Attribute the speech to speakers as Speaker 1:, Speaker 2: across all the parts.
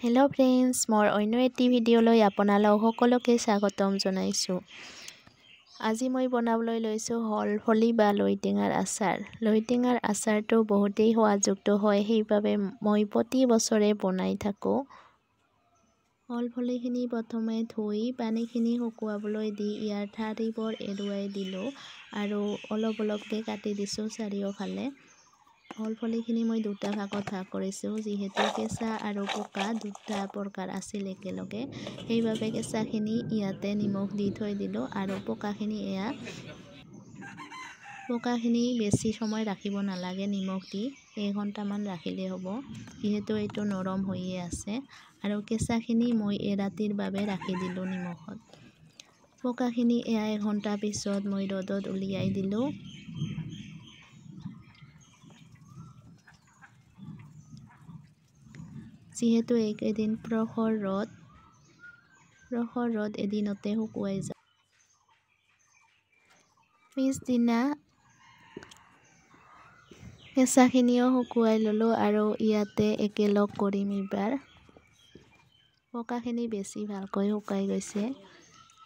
Speaker 1: Hello' friends, মোৰ অন্য এটি ভিডিঅ'লৈ আপোনালোক সকলোকে স্বাগতম জনাইছোঁ। আজি মই বনাবলৈ লৈছোঁ হলফলি বা লৈটেঙাৰ আচাৰ। লৈটেঙাৰ আচাৰটো বহুতেই সোৱাদযুক্ত হয়, সেইবাবে মই প্ৰতি বছৰে বনাই থাকোঁ। হলফলিখিনি প্ৰথমে ধুই পানীখিনি শুকুৱাবলৈ দি ইয়াৰ ঠাৰিবোৰ এৰুৱাই দিলোঁ আৰু অলপ অলপকৈ কাটি দিছোঁ চাৰিওফালে। হলফলিখিনি মই দুটা ভাগত ভাগ কৰিছোঁ, যিহেতু কেঁচা আৰু পকা দুটা প্ৰকাৰ আছিল একেলগে, সেইবাবে কেঁচাখিনি ইয়াতে নিমখ দি থৈ দিলোঁ আৰু পকাখিনি বেছি সময় ৰাখিব নালাগে, নিমখ দি 1 ঘণ্টামান ৰাখিলেই হ'ব, যিহেতু এইটো নৰম হৈয়ে আছে। আৰু কেঁচাখিনি মই এৰাতিৰ বাবে ৰাখি দিলোঁ নিমখত। পকাখিনি 1 ঘণ্টা পিছত মই ৰ'দত উলিয়াই দিলোঁ। যিহেতু এইকেইদিন প্ৰখৰ ৰ'দ এদিনতে শুকুৱাই যায়। পিছদিনা কেঁচাখিনিও শুকুৱাই ল'লোঁ আৰু ইয়াতে একেলগ কৰিম। এইবাৰ পকাখিনি বেছি ভালকৈ শুকাই গৈছে,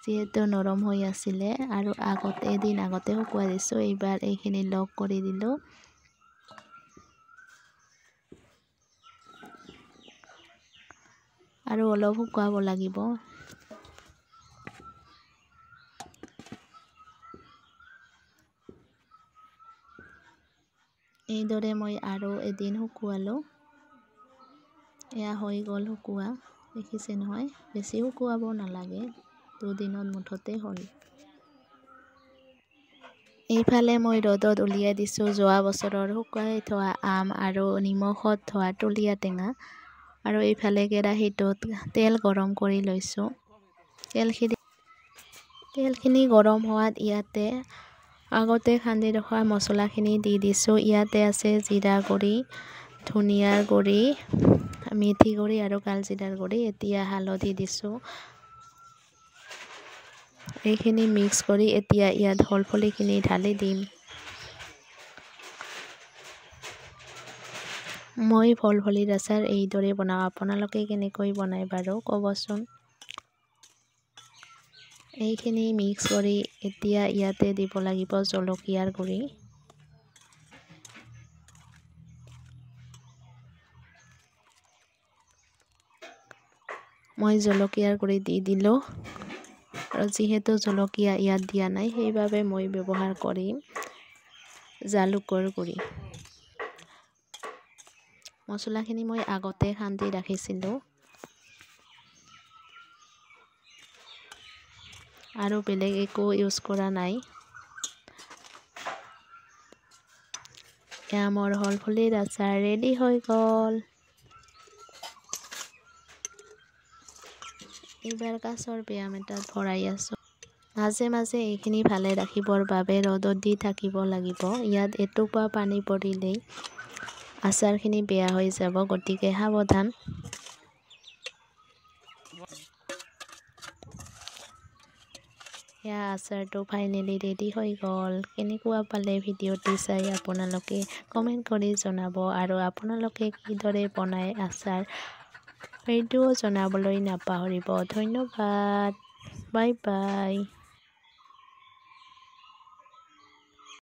Speaker 1: যিহেতু নৰম হৈ আছিলে আৰু এদিন আগতে শুকুৱাই দিছোঁ। এইবাৰ এইখিনি লগ কৰি দিলোঁ আৰু অলপ শুকুৱাব লাগিব। এইদৰে মই আৰু এদিন শুকুৱালোঁ। এয়া হৈ গ'ল শুকুওৱা, দেখিছে নহয়, বেছি শুকুৱাব নালাগে, 2 দিনত মুঠতে হ'ল। এইফালে মই ৰ'দত উলিয়াই দিছোঁ যোৱা বছৰৰ শুকাই থোৱা আম আৰু নিমখত থোৱা তুলীয়া টেঙা, আৰু এইফালে কেৰাহীটোত তেল গৰম কৰি লৈছোঁ। তেলখিনি গৰম হোৱাত ইয়াতে আগতে খান্দি ৰখা মছলাখিনি দি দিছোঁ। ইয়াতে আছে জিৰা গুড়ি, ধনিয়াৰ গুড়ি, মেথি গুড়ি আৰু কালজিৰাৰ গুড়ি। এতিয়া হালধি দিছোঁ। এইখিনি মিক্স কৰি এতিয়া ইয়াত হলফলিখিনি ঢালি দিম। মই হলফলিৰ আচাৰ এইদৰে বনাওঁ, আপোনালোকে কেনেকৈ বনায় বাৰু ক'বচোন। এইখিনি মিক্স কৰি এতিয়া ইয়াতে দিব লাগিব জলকীয়াৰ গুড়ি। মই জলকীয়াৰ গুড়ি দি দিলোঁ, আৰু যিহেতু জলকীয়া ইয়াত দিয়া নাই, সেইবাবে মই ব্যৱহাৰ কৰিম জালুকৰ গুড়ি। মছলাখিনি মই আগতে খান্দি ৰাখিছিলোঁ আৰু বেলেগ একো ইউজ কৰা নাই। এয়া মোৰ হলফলিৰ আচাৰ ৰেডি হৈ গ'ল। এইবাৰ কাঁচৰ বৈয়াম এটাত ভৰাই আছোঁ। মাজে মাজে এইখিনি ভালে ৰাখিবৰ বাবে ৰ'দত দি থাকিব লাগিব। ইয়াত এটোপা পানী পৰিলেই আচাৰখিনি বেয়া হৈ যাব, গতিকে সাৱধান। এয়া আচাৰটো ফাইনেলি ৰেডি হৈ গ'ল। কেনেকুৱা পালে ভিডিঅ'টি চাই আপোনালোকে কমেণ্ট কৰি জনাব, আৰু আপোনালোকে কিদৰে বনায় আচাৰ সেইটোও জনাবলৈ নাপাহৰিব। ধন্যবাদ, বাই বাই।